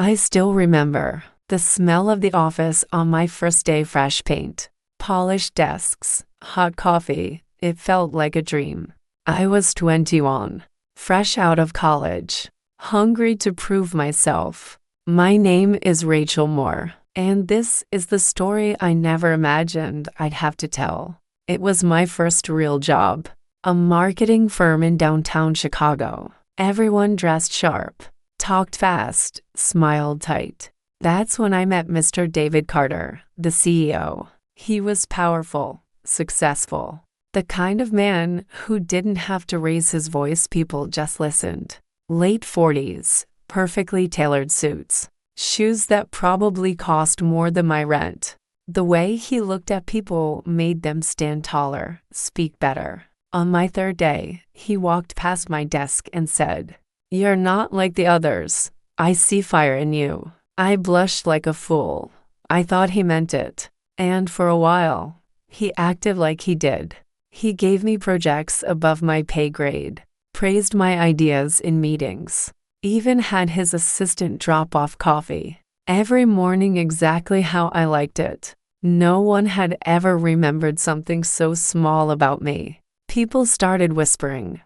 I still remember the smell of the office on my first day, fresh paint, polished desks, hot coffee. It felt like a dream. I was 21, fresh out of college, hungry to prove myself. My name is Rachel Moore, and this is the story I never imagined I'd have to tell. It was my first real job, a marketing firm in downtown Chicago. Everyone dressed sharp, talked fast, smiled tight. That's when I met Mr. David Carter, the CEO. He was powerful, successful, the kind of man who didn't have to raise his voice, people just listened. Late 40s, perfectly tailored suits, shoes that probably cost more than my rent. The way he looked at people made them stand taller, speak better. On my third day, he walked past my desk and said, "You're not like the others. I see fire in you." I blushed like a fool. I thought he meant it. And for a while, he acted like he did. He gave me projects above my pay grade, praised my ideas in meetings, even had his assistant drop off coffee every morning exactly how I liked it. No one had ever remembered something so small about me. People started whispering,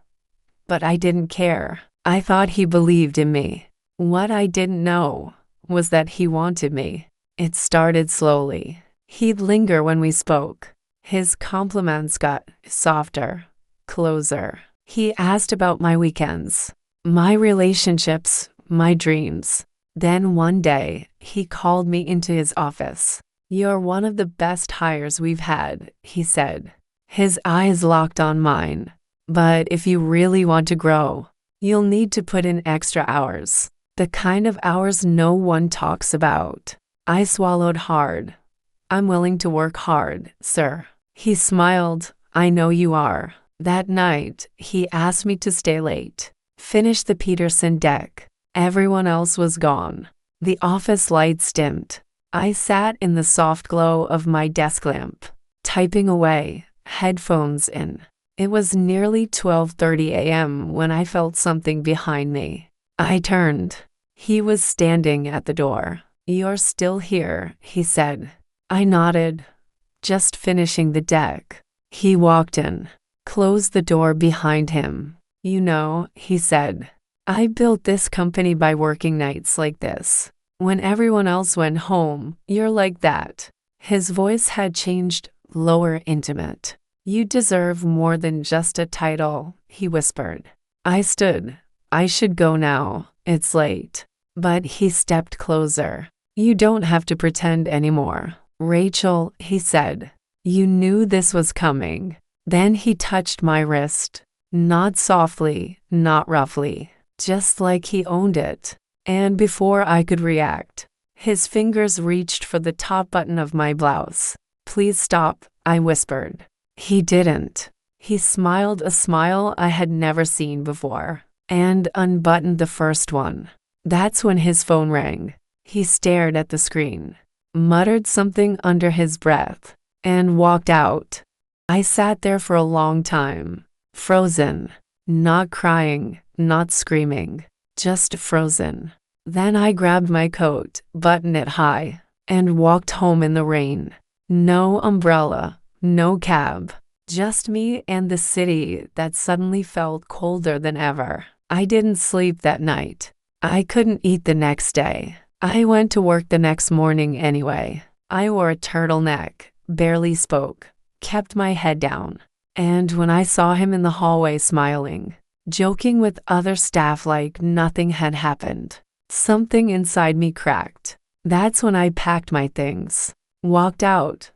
but I didn't care. I thought he believed in me. What I didn't know was that he wanted me. It started slowly. He'd linger when we spoke. His compliments got softer, closer. He asked about my weekends, my relationships, my dreams. Then one day, he called me into his office. "You're one of the best hires we've had," he said. His eyes locked on mine. "But if you really want to grow, you'll need to put in extra hours. The kind of hours no one talks about." I swallowed hard. "I'm willing to work hard, sir." He smiled. "I know you are." That night, he asked me to stay late, finish the Peterson deck. Everyone else was gone. The office lights dimmed. I sat in the soft glow of my desk lamp, typing away, headphones in. It was nearly 12:30 a.m. when I felt something behind me. I turned. He was standing at the door. "You're still here," he said. I nodded. "Just finishing the deck." He walked in, closed the door behind him. "You know," he said, "I built this company by working nights like this. When everyone else went home, you're like that." His voice had changed, lower, intimate. "You deserve more than just a title," he whispered. I stood. "I should go now. It's late." But he stepped closer. "You don't have to pretend anymore, Rachel," he said. "You knew this was coming." Then he touched my wrist. Not softly, not roughly, just like he owned it. And before I could react, his fingers reached for the top button of my blouse. "Please stop," I whispered. He didn't. He smiled a smile I had never seen before, and unbuttoned the first one. That's when his phone rang. He stared at the screen, muttered something under his breath, and walked out. I sat there for a long time, frozen, not crying, not screaming, just frozen. Then I grabbed my coat, buttoned it high, and walked home in the rain. No umbrella, no cab, just me and the city that suddenly felt colder than ever. I didn't sleep that night. I couldn't eat the next day. I went to work the next morning anyway. I wore a turtleneck, barely spoke, kept my head down. And when I saw him in the hallway smiling, joking with other staff like nothing had happened, something inside me cracked. That's when I packed my things, walked out.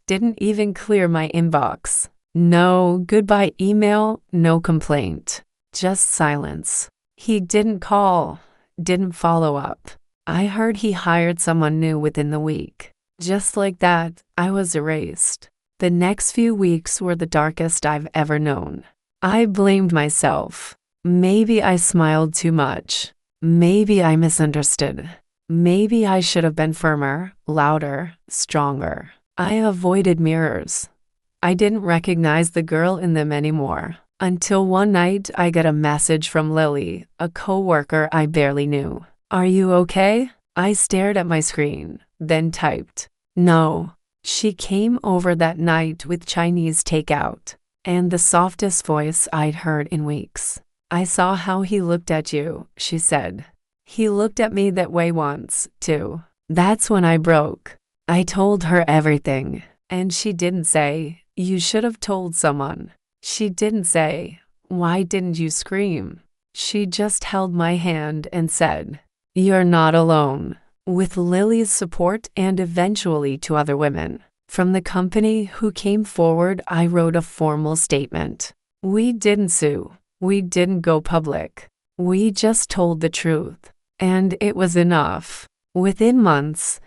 Didn't even clear my inbox. No goodbye email, no complaint, just silence. He didn't call, didn't follow up. I heard he hired someone new within the week. Just like that, I was erased. The next few weeks were the darkest I've ever known. I blamed myself. Maybe I smiled too much. Maybe I misunderstood. Maybe I should have been firmer, louder, stronger. I avoided mirrors. I didn't recognize the girl in them anymore. Until one night I got a message from Lily, a coworker I barely knew. Are you okay? I stared at my screen, then typed, no. She came over that night with Chinese takeout, and the softest voice I'd heard in weeks. I saw how he looked at you, she said. He looked at me that way once, too. That's when I broke. I told her everything, and she didn't say, you should have told someone. She didn't say, why didn't you scream? She just held my hand and said, you're not alone. With Lily's support and eventually to other women from the company who came forward, I wrote a formal statement. We didn't sue. We didn't go public. We just told the truth. And it was enough. Within months,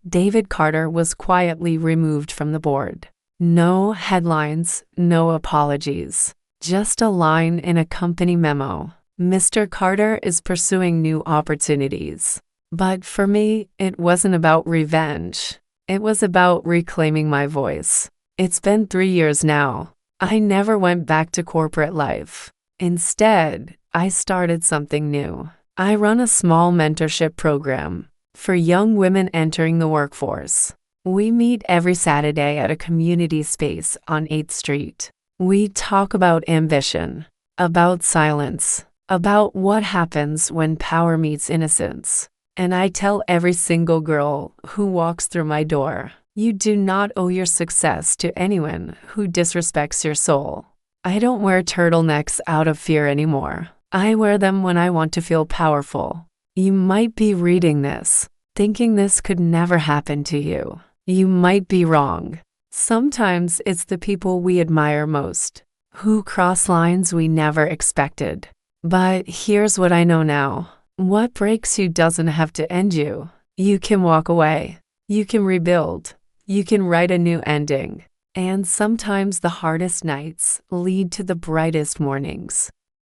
David Carter was quietly removed from the board. No headlines, no apologies. Just a line in a company memo. Mr. Carter is pursuing new opportunities. But for me, it wasn't about revenge. It was about reclaiming my voice. It's been 3 years now. I never went back to corporate life. Instead, I started something new. I run a small mentorship program for young women entering the workforce. We meet every Saturday at a community space on 8th Street. We talk about ambition, about silence, about what happens when power meets innocence. And I tell every single girl who walks through my door, you do not owe your success to anyone who disrespects your soul. I don't wear turtlenecks out of fear anymore. I wear them when I want to feel powerful. You might be reading this, thinking this could never happen to you. You might be wrong. Sometimes it's the people we admire most, who cross lines we never expected. But here's what I know now. What breaks you doesn't have to end you. You can walk away. You can rebuild. You can write a new ending. And sometimes the hardest nights lead to the brightest mornings.